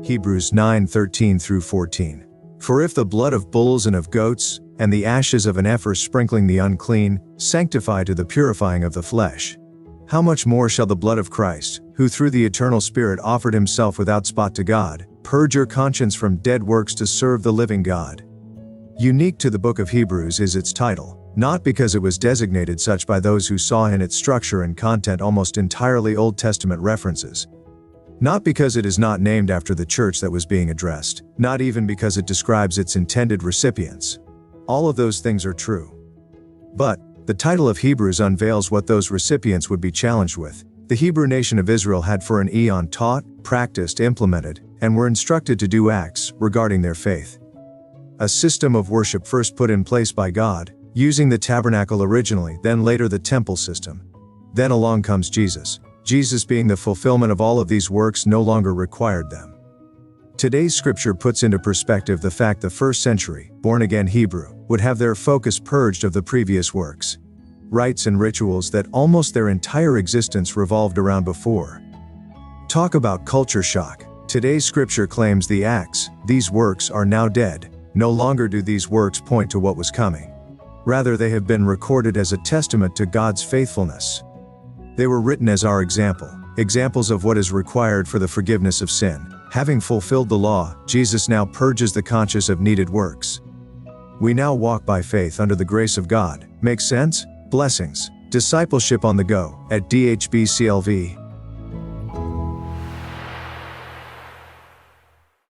Hebrews 9:13-14. For if the blood of bulls and of goats, and the ashes of an heifer sprinkling the unclean, sanctify to the purifying of the flesh, how much more shall the blood of Christ, who through the eternal Spirit offered himself without spot to God, purge your conscience from dead works to serve the living God? Unique to the book of Hebrews is its title, not because it was designated such by those who saw in its structure and content almost entirely Old Testament references. Not because it is not named after the church that was being addressed, not even because it describes its intended recipients. All of those things are true. But the title of Hebrews unveils what those recipients would be challenged with. The Hebrew nation of Israel had for an eon taught, practiced, implemented, and were instructed to do acts regarding their faith. A system of worship first put in place by God, using the tabernacle originally, then later the temple system. Then along comes Jesus. Jesus, being the fulfillment of all of these works, no longer required them. Today's scripture puts into perspective the fact the first century, born-again Hebrew, would have their focus purged of the previous works, rites and rituals that almost their entire existence revolved around before. Talk about culture shock. Today's scripture claims the acts, these works, are now dead. No longer do these works point to what was coming. Rather, they have been recorded as a testament to God's faithfulness. They were written as our examples of what is required for the forgiveness of sin. Having fulfilled the law, Jesus now purges the conscience of needed works. We now walk by faith under the grace of God. Make sense? Blessings. Discipleship on the go at DHBCLV.